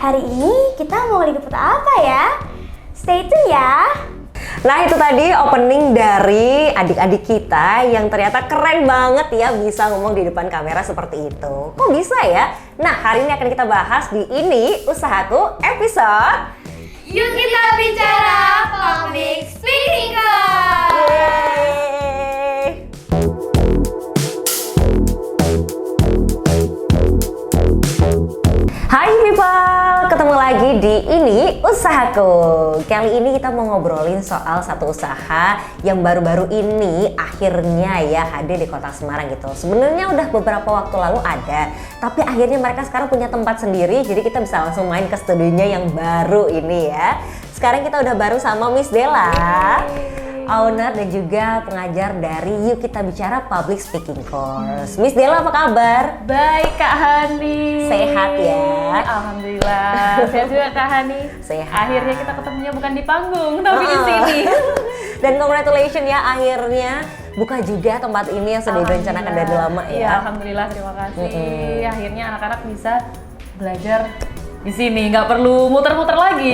Hari ini kita mau diliput apa ya? Stay tune ya. Nah itu tadi opening dari adik-adik kita yang ternyata keren banget ya bisa ngomong di depan kamera seperti itu. Kok bisa ya? Nah hari ini akan kita bahas di Ini Usahaku episode Yuk kita bicara public speaking. Yeay. Hai people, ketemu lagi di Ini Usahaku. Kali ini kita mau ngobrolin soal satu usaha yang baru-baru ini akhirnya ya hadir di kota Semarang gitu. Sebenarnya udah beberapa waktu lalu ada, tapi akhirnya mereka sekarang punya tempat sendiri, jadi kita bisa langsung main ke studionya yang baru ini ya. Sekarang kita udah baru sama Miss Della, owner dan juga pengajar dari Yuk Kita Bicara Public Speaking Course. Miss Della apa kabar? Baik Kak Hani. Sehat ya? Alhamdulillah. Sehat juga Kak Hani. Sehat. Akhirnya kita ketemunya bukan di panggung tapi di sini. Dan congratulations ya akhirnya buka juga tempat ini yang sudah direncanakan dari lama ya. Iya, alhamdulillah, terima kasih. Akhirnya anak-anak bisa belajar di sini, nggak perlu muter-muter lagi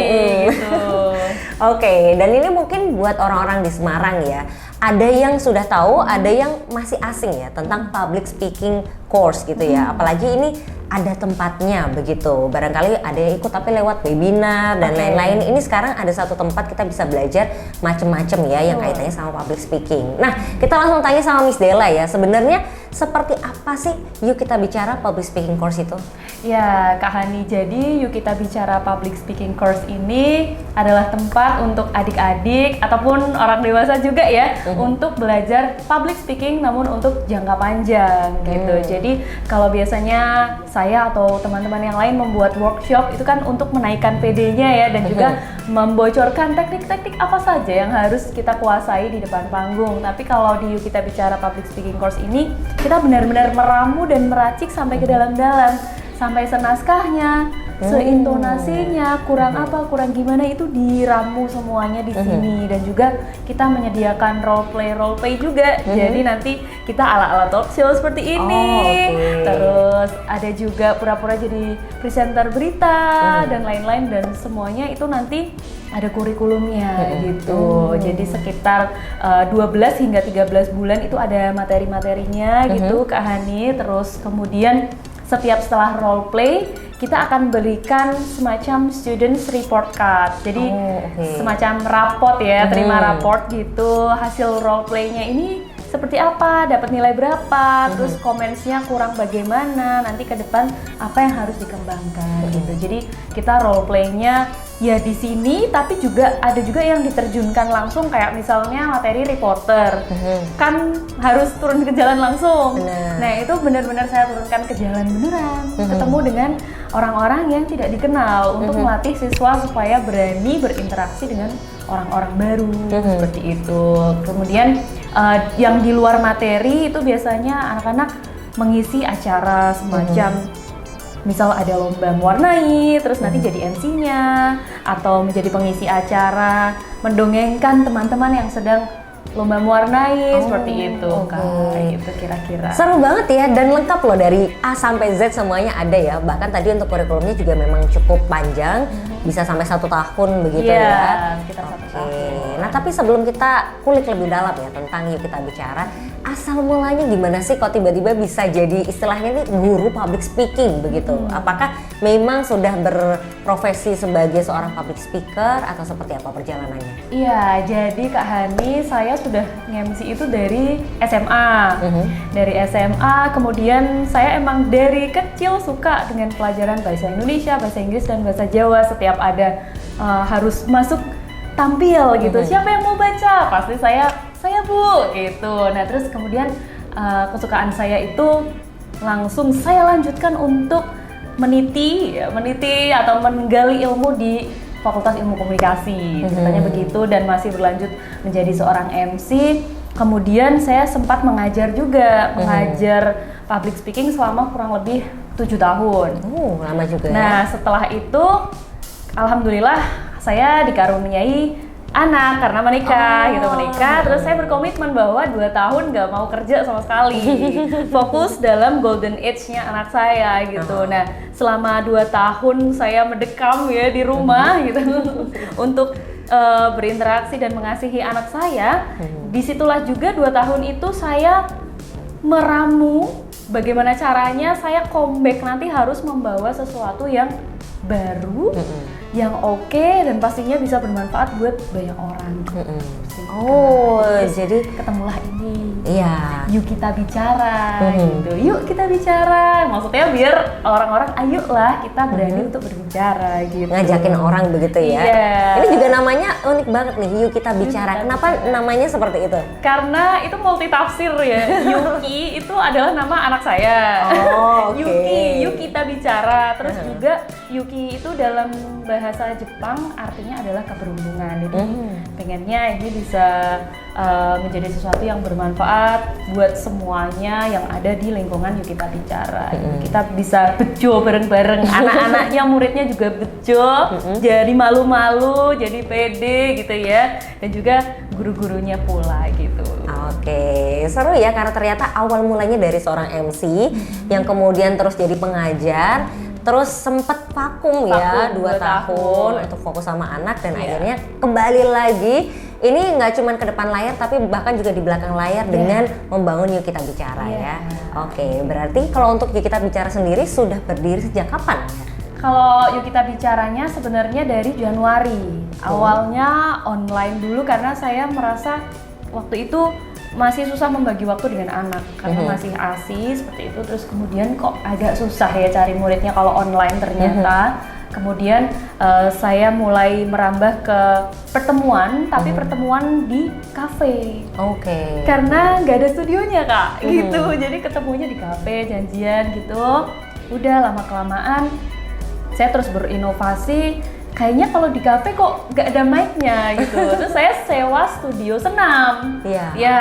gitu. Oke, dan ini mungkin buat orang-orang di Semarang ya. Ada yang sudah tahu, ada yang masih asing ya tentang public speaking course gitu ya. Apalagi ini ada tempatnya begitu. Barangkali ada yang ikut tapi lewat webinar dan lain-lain. Ini sekarang ada satu tempat kita bisa belajar macem-macem ya yang kaitannya sama public speaking. Nah, kita langsung tanya sama Miss Della ya. Sebenarnya seperti apa sih Yuk Kita Bicara Public Speaking Course itu? Ya Kak Hani, jadi Yuk Kita Bicara Public Speaking Course ini adalah tempat untuk adik-adik ataupun orang dewasa juga ya untuk belajar public speaking namun untuk jangka panjang gitu. Jadi kalau biasanya saya atau teman-teman yang lain membuat workshop itu kan untuk menaikkan PD-nya ya dan juga membocorkan teknik-teknik apa saja yang harus kita kuasai di depan panggung. Tapi kalau di Yuk Kita Bicara Public Speaking Course ini kita benar-benar meramu dan meracik sampai ke dalam-dalam, sampai senaskahnya, seintonasinya, kurang apa, kurang gimana itu diramu semuanya di sini. Dan juga kita menyediakan role play juga. Jadi nanti kita ala-ala talk show seperti ini. Terus ada juga pura-pura jadi presenter berita dan lain-lain, dan semuanya itu nanti ada kurikulumnya gitu. Jadi sekitar 12 hingga 13 bulan itu ada materi-materinya gitu Kak Hani. Terus kemudian setelah role play kita akan berikan semacam students report card. Jadi semacam raport ya, terima raport gitu. Hasil role playnya ini seperti apa, dapat nilai berapa, terus komensnya kurang bagaimana, nanti ke depan apa yang harus dikembangkan gitu. Jadi kita role playnya ya di sini, tapi juga ada juga yang diterjunkan langsung kayak misalnya materi reporter kan harus turun ke jalan langsung. Nah itu benar-benar saya turunkan ke jalan beneran, ketemu dengan orang-orang yang tidak dikenal untuk melatih siswa supaya berani berinteraksi dengan orang-orang baru seperti itu. Kemudian yang di luar materi itu biasanya anak-anak mengisi acara semacam misal ada lomba mewarnai, terus nanti jadi MC-nya atau menjadi pengisi acara, mendongengkan teman-teman yang sedang lomba mewarnai seperti itu Kak, gitu kira-kira. Seru banget ya dan lengkap loh dari A sampai Z semuanya ada ya. Bahkan tadi untuk kurikulumnya juga memang cukup panjang, bisa sampai 1 tahun begitu ya. Sekitar 1 tahun. Nah tapi sebelum kita kulik lebih dalam ya tentang Yuk Kita Bicara, asal mulanya gimana sih kok tiba-tiba bisa jadi istilahnya nih guru public speaking begitu? Apakah memang sudah berprofesi sebagai seorang public speaker atau seperti apa perjalanannya? Iya, jadi Kak Hani saya sudah nge-MC itu dari SMA. Dari SMA, kemudian saya emang dari kecil suka dengan pelajaran bahasa Indonesia, bahasa Inggris, dan bahasa Jawa. Setiap ada harus masuk tampil gitu, siapa yang mau baca? Pasti saya Bu, gitu. Nah terus kemudian kesukaan saya itu langsung saya lanjutkan untuk meniti atau menggali ilmu di Fakultas Ilmu Komunikasi, ceritanya begitu, dan masih berlanjut menjadi seorang MC. Kemudian saya sempat mengajar juga, mengajar public speaking selama kurang lebih 7 tahun. Lama juga ya. Nah setelah itu, alhamdulillah saya dikaruniai anak karena menikah. Terus saya berkomitmen bahwa 2 tahun nggak mau kerja sama sekali, fokus dalam golden age-nya anak saya gitu. Nah selama 2 tahun saya mendekam ya di rumah gitu untuk berinteraksi dan mengasihi anak saya. Disitulah juga 2 tahun itu saya meramu bagaimana caranya saya comeback nanti harus membawa sesuatu yang baru, yang oke, dan pastinya bisa bermanfaat buat banyak orang. Oh, jadi ketemulah ini. iya. Yuk kita bicara gitu. Yuk kita bicara. Maksudnya biar orang-orang ayolah kita berani untuk berbicara gitu. Ngajakin orang begitu ya. Iya. Ini juga namanya unik banget nih, Yuk Kita Bicara. Kenapa namanya seperti itu? Karena itu multi tafsir ya. Yuki itu adalah nama anak saya. Oh, oke. Yuk kita bicara. Terus juga Yuki itu dalam bahasa Jepang artinya adalah keberuntungan. Jadi pengennya ini bisa menjadi sesuatu yang bermanfaat buat semuanya yang ada di lingkungan Yuk Kita Bicara. Kita bisa bejo bareng-bareng, anak-anaknya, muridnya juga bejo, jadi malu-malu, jadi pede gitu ya, dan juga guru-gurunya pula gitu. Oke, seru ya karena ternyata awal mulanya dari seorang MC yang kemudian terus jadi pengajar, terus sempet vakum ya 2 tahun untuk fokus sama anak dan akhirnya kembali lagi. Ini nggak cuma ke depan layar tapi bahkan juga di belakang layar dengan membangun Yuk Kita Bicara ya. Oke, berarti kalau untuk Yuk Kita Bicara sendiri sudah berdiri sejak kapan? Kalau Yuk Kita Bicaranya sebenarnya dari Januari. Awalnya online dulu karena saya merasa waktu itu masih susah membagi waktu dengan anak karena masih ASI seperti itu. Terus kemudian kok agak susah ya cari muridnya kalau online ternyata. Kemudian saya mulai merambah ke pertemuan, tapi pertemuan di kafe. Oke. Karena nggak ada studionya Kak, gitu. Jadi ketemunya di kafe, janjian gitu. Udah lama-kelamaan saya terus berinovasi. Kayaknya kalau di kafe kok nggak ada mic-nya gitu. Terus saya sewa studio senam. Ya,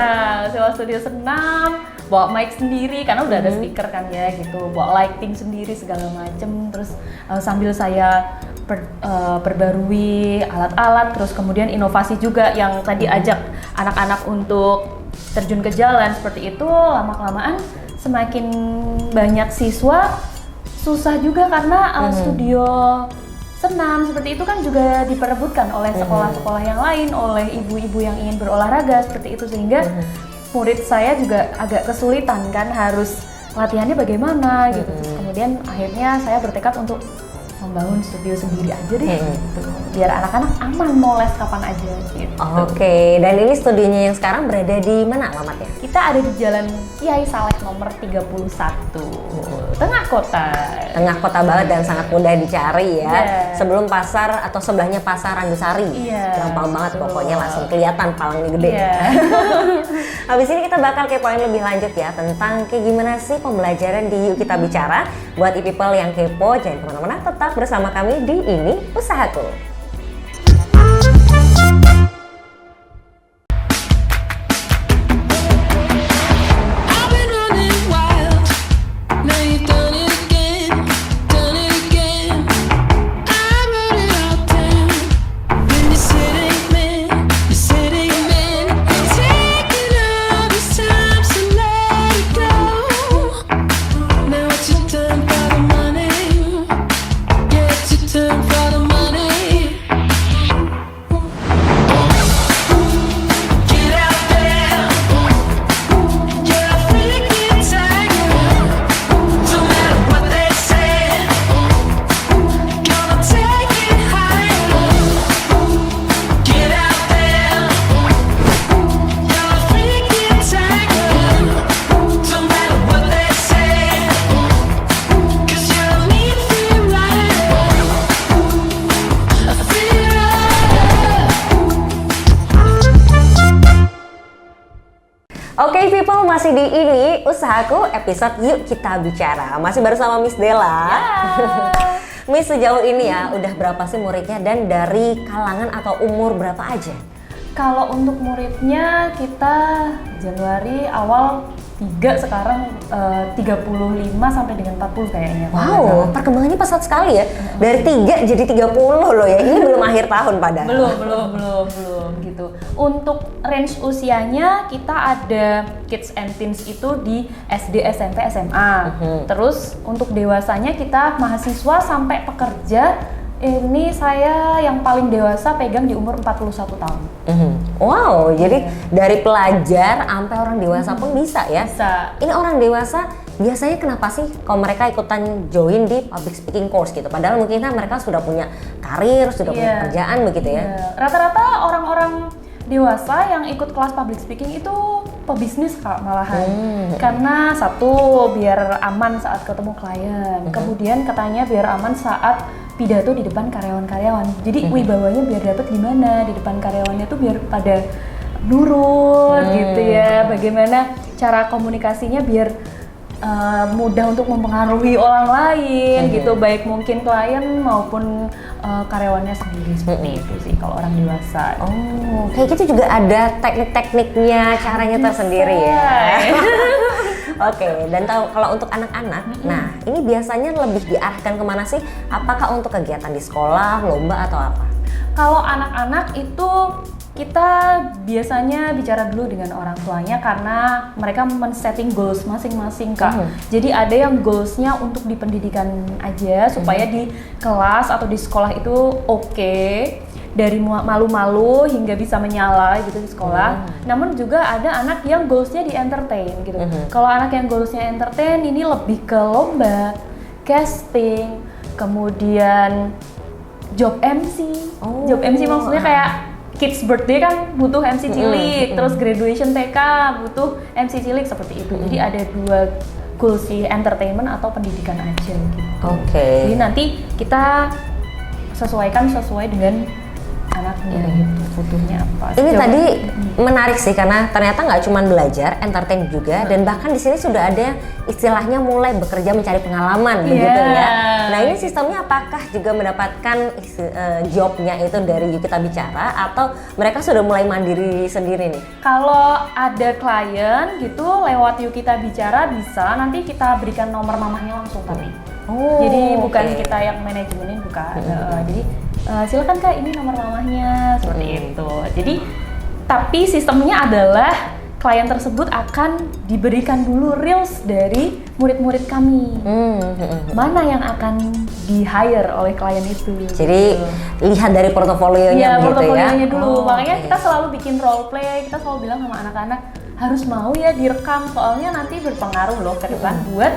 sewa studio senam, bawa mic sendiri karena udah ada speaker kan ya gitu. Bawa lighting sendiri segala macem. Terus sambil saya perbarui alat-alat, terus kemudian inovasi juga yang tadi ajak anak-anak untuk terjun ke jalan seperti itu. Lama-kelamaan semakin banyak siswa, susah juga karena studio senam seperti itu kan juga diperebutkan oleh sekolah-sekolah yang lain, oleh ibu-ibu yang ingin berolahraga seperti itu, sehingga murid saya juga agak kesulitan kan harus latihannya bagaimana gitu. Terus kemudian akhirnya saya bertekad untuk membangun studio sendiri aja deh gitu. Biar anak-anak aman mau les kapan aja gitu. Oke, dan ini studionya yang sekarang berada di mana alamatnya? Kita ada di Jalan Kiai Saleh nomor 31, tengah kota. Tengah kota banget dan sangat mudah dicari ya. Yeah. Sebelum pasar atau sebelahnya pasar Randusari. Gampang banget pokoknya, langsung kelihatan palangnya gede. Habis ini kita bakal kepoin lebih lanjut ya tentang kayak gimana sih pembelajaran di Yuk Kita Bicara. Buat e-people yang kepo, jangan kemana-mana, tetap bersama kami di Ini Usahaku. Oke people, masih di Ini Usahaku episode Yuk Kita Bicara. Masih bersama Miss Della. Miss, sejauh ini ya udah berapa sih muridnya dan dari kalangan atau umur berapa aja? Kalau untuk muridnya kita Januari awal 3 sekarang 35 sampai dengan 40 kayaknya. Wow, perkembangannya pesat sekali ya. Dari 3 jadi 30 loh ya. Ini belum akhir tahun padahal. Belum gitu. Untuk range usianya kita ada kids and teens itu di SD, SMP, SMA. Terus untuk dewasanya kita mahasiswa sampai pekerja. Ini saya yang paling dewasa pegang di umur 41 tahun. Wow, jadi dari pelajar sampai orang dewasa pun bisa ya? Bisa. Ini orang dewasa biasanya kenapa sih kalau mereka ikutan join di public speaking course gitu? Padahal mungkin kan mereka sudah punya karir, sudah punya pekerjaan begitu ya? Rata-rata orang-orang dewasa yang ikut kelas public speaking itu pebisnis Kak malahan. Karena satu, biar aman saat ketemu klien. Kemudian katanya biar aman saat pidato di depan karyawan-karyawan. Jadi wibawanya biar dapat gimana di depan karyawannya tuh biar pada nurut gitu ya. Bagaimana cara komunikasinya biar mudah untuk mempengaruhi orang lain gitu, baik mungkin klien maupun karyawannya sendiri, seperti itu sih kalau orang dewasa. Oh, kayak gitu juga ada teknik-tekniknya, caranya tersendiri ya. Oke, dan kalau untuk anak-anak, nah ini biasanya lebih diarahkan kemana sih? Apakah untuk kegiatan di sekolah, lomba atau apa? Kalau anak-anak itu kita biasanya bicara dulu dengan orang tuanya karena mereka men-setting goals masing-masing Kak. Jadi ada yang goalsnya untuk di pendidikan aja supaya di kelas atau di sekolah itu oke. Dari malu-malu hingga bisa menyala gitu di sekolah. Namun juga ada anak yang goalsnya di entertain gitu. Kalau anak yang goalsnya entertain ini lebih ke lomba, casting, kemudian job MC. Job MC maksudnya kayak kids birthday kan butuh MC cilik, terus graduation TK butuh MC cilik seperti itu. Jadi ada 2 goals sih, entertainment atau pendidikan aja gitu. Oke. Jadi nanti kita sesuaikan sesuai dengan anaknya gitu, butuhnya apa. Ini tadi menarik sih karena ternyata nggak cuma belajar, entertain juga, dan bahkan di sini sudah ada istilahnya mulai bekerja mencari pengalaman begitu ya. Nah ini sistemnya apakah juga mendapatkan jobnya itu dari Yuk Kita Bicara atau mereka sudah mulai mandiri sendiri nih? Kalau ada klien gitu lewat Yuk Kita Bicara bisa, nanti kita berikan nomor mamahnya langsung tapi. Jadi bukan kita yang manajemenin, bukan. Jadi silakan Kak, ini nomor mamahnya seperti itu. Jadi tapi sistemnya adalah klien tersebut akan diberikan dulu reels dari murid-murid kami. Mana yang akan di-hire oleh klien itu. Jadi lihat dari portofolionya begitu portofolionya ya. dulu. Makanya kita selalu bikin role play, kita selalu bilang sama anak-anak harus mau ya direkam, soalnya nanti berpengaruh loh ke depan buat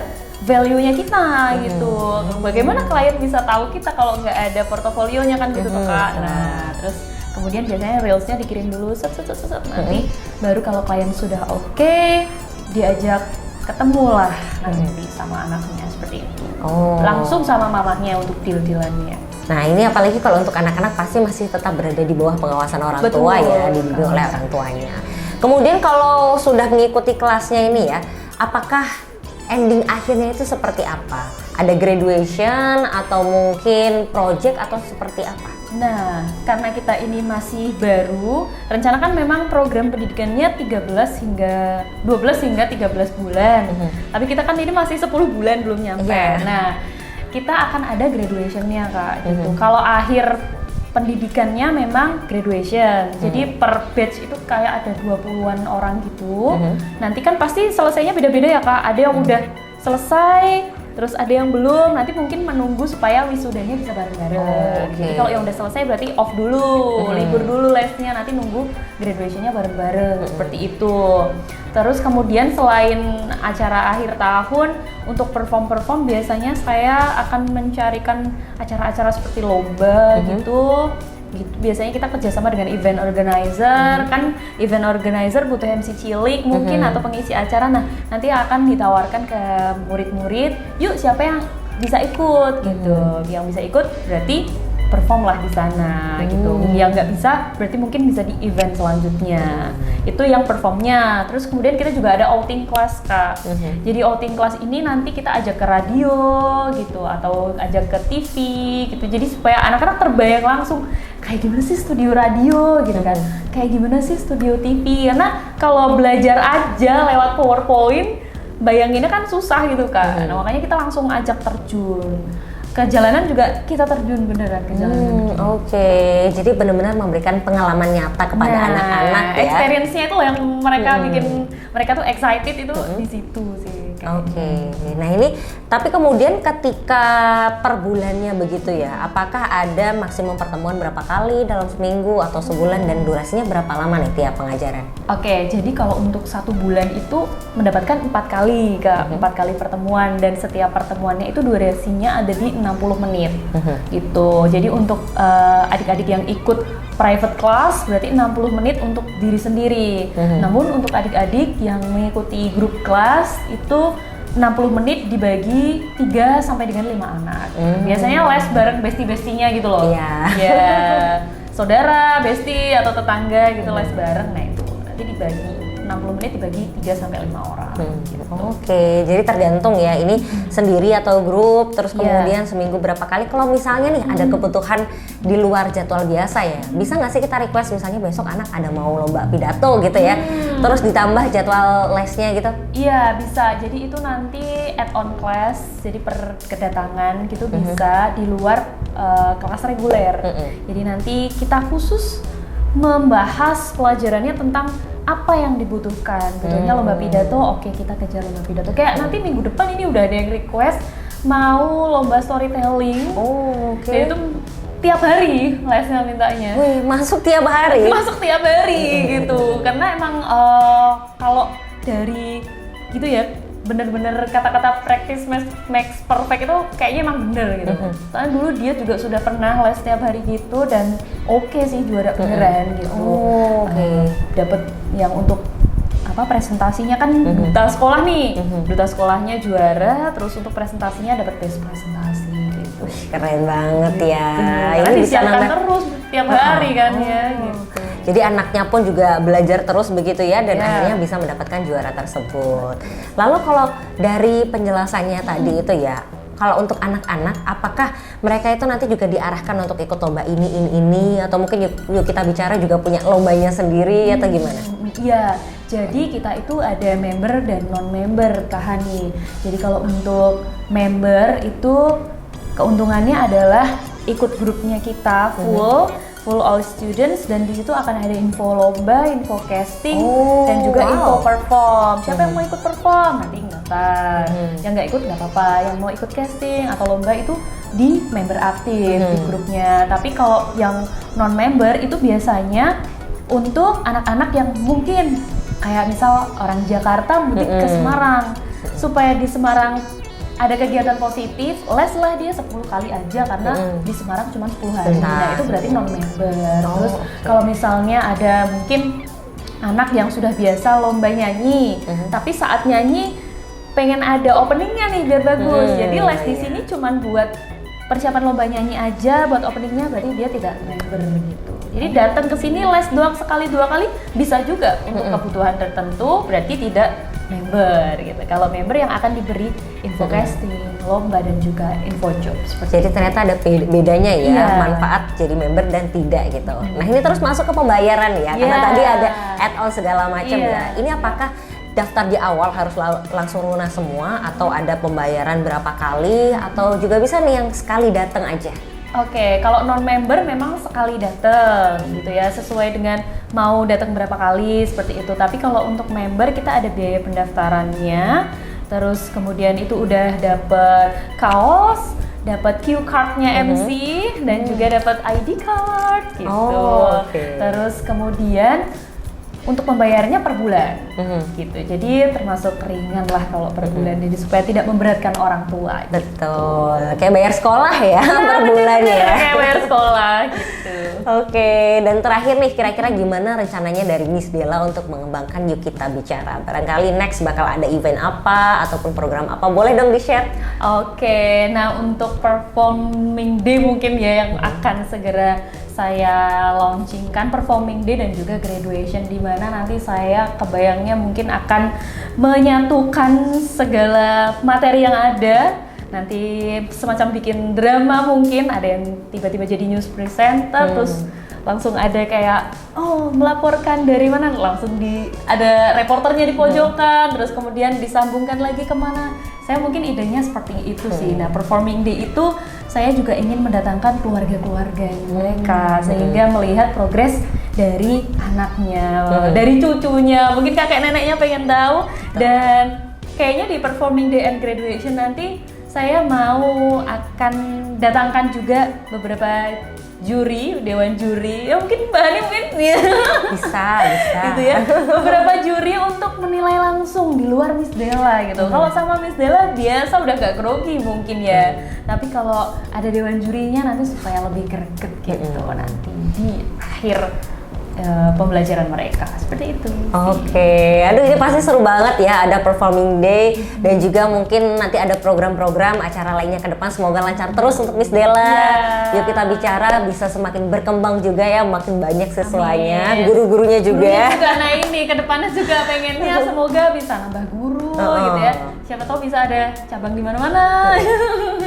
value-nya kita gitu. Bagaimana klien bisa tahu kita kalau nggak ada portofolionya kan gitu Kak. Nah, terus kemudian biasanya reels-nya dikirim dulu set. Nanti baru kalau klien sudah oke, diajak ketemu lah nanti sama anaknya seperti itu. Langsung sama mamahnya untuk deal-dealannya. Nah ini apalagi kalau untuk anak-anak pasti masih tetap berada di bawah pengawasan orang tua ya, dibimbing oleh orang tuanya. Kemudian kalau sudah mengikuti kelasnya ini ya, apakah ending akhirnya itu seperti apa? Ada graduation atau mungkin project atau seperti apa? Nah, karena kita ini masih baru, rencana kan memang program pendidikannya 12 hingga 13 bulan. Tapi kita kan ini masih 10 bulan belum nyampe. Nah, kita akan ada graduation-nya Kak gitu. Kalau akhir pendidikannya memang graduation. Jadi per batch itu kayak ada 20-an orang gitu. Nanti kan pasti selesainya beda-beda ya Kak. Ada yang udah selesai, terus ada yang belum. Nanti mungkin menunggu supaya wisudanya bisa bareng-bareng. Jadi kalau yang udah selesai berarti off dulu, libur dulu lesnya. Nanti nunggu graduation-nya bareng-bareng seperti itu. Terus kemudian selain acara akhir tahun, untuk perform biasanya saya akan mencarikan acara-acara seperti lomba gitu. Biasanya kita kerjasama dengan event organizer, kan event organizer butuh MC cilik mungkin atau pengisi acara. Nah nanti akan ditawarkan ke murid-murid, yuk siapa yang bisa ikut gitu. Yang bisa ikut berarti perform lah di sana gitu. Yang nggak bisa berarti mungkin bisa di event selanjutnya Itu yang performnya. Terus kemudian kita juga ada outing class, Kak. Jadi outing class ini nanti kita ajak ke radio gitu atau ajak ke TV gitu. Jadi supaya anak-anak terbayang langsung kayak gimana sih studio radio gitu kan. Kayak gimana sih studio TV. Karena kalau belajar aja lewat PowerPoint bayanginnya kan susah gitu kan. Nah, makanya kita langsung ajak terjun. Ke jalanan juga kita terjun beneran ke jalanan. Oke, jadi benar-benar memberikan pengalaman nyata kepada anak-anak ya. Experience-nya itu yang mereka bikin mereka tuh excited itu di situ sih. Oke, nah ini tapi kemudian ketika per bulannya begitu ya, apakah ada maksimum pertemuan berapa kali dalam seminggu atau sebulan dan durasinya berapa lama nih tiap pengajaran? Oke, jadi kalau untuk 1 bulan itu mendapatkan 4 kali Kak, 4 kali pertemuan dan setiap pertemuannya itu durasinya ada di 60 menit gitu. Jadi untuk adik-adik yang ikut private class berarti 60 menit untuk diri sendiri. Namun untuk adik-adik yang mengikuti grup kelas itu 60 menit dibagi 3 sampai dengan 5 anak. Biasanya les bareng bestie-bestinya gitu loh. Ya, saudara, bestie atau tetangga gitu les bareng. Nah itu nanti dibagi 60 menit dibagi 3 sampai 5 orang. Gitu. Oke, jadi tergantung ya ini sendiri atau grup, terus kemudian seminggu berapa kali. Kalau misalnya nih ada kebutuhan di luar jadwal biasa ya, bisa nggak sih kita request misalnya besok anak ada mau lomba pidato gitu ya, terus ditambah jadwal lesnya gitu? Iya bisa, jadi itu nanti add-on class, jadi per kedatangan gitu bisa di luar kelas reguler. Jadi nanti kita khusus membahas pelajarannya tentang apa yang dibutuhkan. Contohnya lomba pidato, oke kita kejar lomba pidato. Kayak nanti minggu depan ini udah ada yang request mau lomba storytelling. Jadi itu tiap hari lesnya mintanya. Wih, masuk tiap hari? Masuk tiap hari gitu. Karena emang kalau dari gitu ya, bener-bener kata-kata practice makes perfect itu kayaknya emang bener gitu. Soalnya dulu dia juga sudah pernah les setiap hari gitu dan oke sih juara beneran gitu. Dapat yang untuk presentasinya kan duta sekolah nih, duta sekolahnya juara, terus untuk presentasinya dapat best presentasi gitu. Keren banget ya. Ini disiapkan terus tiap hari kan ya gitu. Jadi anaknya pun juga belajar terus begitu ya dan akhirnya bisa mendapatkan juara tersebut. Lalu kalau dari penjelasannya tadi itu ya, kalau untuk anak-anak apakah mereka itu nanti juga diarahkan untuk ikut lomba ini atau mungkin yuk kita bicara juga punya lombanya sendiri atau gimana? Iya, jadi kita itu ada member dan non-member Kak Hani. Jadi kalau untuk member itu keuntungannya adalah ikut grupnya kita full all students dan di situ akan ada info lomba, info casting dan juga info perform. Siapa yang mau ikut perform nanti daftar. Yang nggak ikut nggak apa-apa. Yang mau ikut casting atau lomba itu di member aktif di grupnya. Tapi kalau yang non member itu biasanya untuk anak-anak yang mungkin kayak misal orang Jakarta mudik ke Semarang supaya di Semarang ada kegiatan positif, les lah dia 10 kali aja karena di Semarang cuma 10 hari. Nah itu berarti non-member. Terus kalau misalnya ada mungkin anak yang sudah biasa lomba nyanyi, tapi saat nyanyi pengen ada openingnya nih biar bagus. Jadi les di sini cuma buat persiapan lomba nyanyi aja, buat openingnya berarti dia tidak member gitu. Jadi datang ke sini les doang sekali 2 kali bisa juga untuk kebutuhan tertentu, berarti tidak member gitu. Kalau member yang akan diberi info casting, lomba dan juga info job. Jadi ternyata ada bedanya ya, manfaat jadi member dan tidak gitu. Nah ini terus masuk ke pembayaran ya, karena tadi ada add-on segala macam ya. Ini apakah daftar di awal harus langsung lunas semua atau ada pembayaran berapa kali atau juga bisa nih yang sekali datang aja? Oke, kalau non-member memang sekali datang gitu ya, sesuai dengan mau datang berapa kali seperti itu. Tapi kalau untuk member kita ada biaya pendaftarannya, terus kemudian itu udah dapet kaos, dapat cue card-nya MC dan juga dapat ID card gitu. Terus kemudian untuk pembayarannya per bulan gitu. Jadi termasuk ringan lah kalau per bulan, jadi supaya tidak memberatkan orang tua. Betul, kayak bayar sekolah ya per bulan ya. Kayak bayar sekolah gitu. Oke, dan terakhir nih kira-kira gimana rencananya dari Miss Della untuk mengembangkan Yuk Kita Bicara? Barangkali next bakal ada event apa ataupun program apa, boleh dong di-share? Oke, nah untuk performing day mungkin ya yang akan segera saya launchingkan performing day dan juga graduation, di mana nanti saya kebayangnya mungkin akan menyatukan segala materi yang ada. Nanti semacam bikin drama, mungkin ada yang tiba-tiba jadi news presenter, terus langsung ada kayak melaporkan dari mana, langsung ada reporternya di pojokan, terus kemudian disambungkan lagi kemana. Saya mungkin idenya seperti itu sih. Nah, performing day itu saya juga ingin mendatangkan keluarga-keluarga mereka, sehingga melihat progres dari anaknya, dari cucunya, mungkin kakek neneknya pengen tahu. Dan kayaknya di performing day and graduation nanti saya mau akan datangkan juga beberapa juri, dewan juri, ya mungkin Mbak Hani mungkin Bisa. gitu ya, beberapa juri untuk menilai langsung di luar Miss Della gitu. Kalau sama Miss Della biasa udah gak grogi mungkin ya, tapi kalau ada dewan jurinya nanti supaya lebih greget gitu nanti di akhir pembelajaran mereka, seperti itu. Oke, aduh ini pasti seru banget ya, ada performing day dan juga mungkin nanti ada program-program acara lainnya ke depan. Semoga lancar terus untuk Miss Della. Yuk kita bicara bisa semakin berkembang juga ya, makin banyak siswanya, guru-gurunya juga. Nah ini ke depannya juga pengennya semoga bisa nambah guru gitu ya. Siapa tahu bisa ada cabang di mana-mana.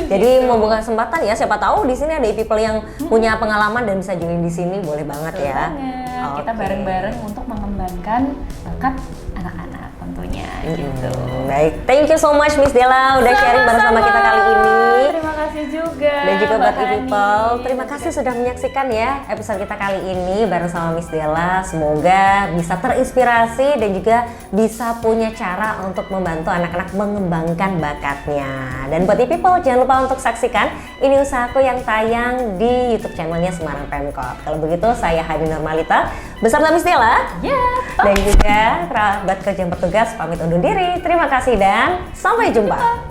Jadi membuka kesempatan ya, siapa tahu di sini ada people yang punya pengalaman dan bisa join di sini, boleh banget ya. Kita bareng-bareng untuk mengembangkan bakat anak-anak tentunya gitu. Baik, thank you so much Miss Della udah sharing bersama kita kali ini. Terima kasih juga. Dan juga buat Mbak Hani. people, terima kasih sudah menyaksikan ya episode kita kali ini bareng sama Miss Della. Semoga bisa terinspirasi dan juga bisa punya cara untuk membantu anak-anak mengembangkan bakatnya. Dan buat people, jangan lupa untuk saksikan Ini Usahaku yang tayang di YouTube channelnya Semarang Pemkot. Kalau begitu, saya Hani Normalita beserta Miss Della dan juga kerabat kerja yang bertugas pamit undur diri. Terima kasih dan sampai jumpa.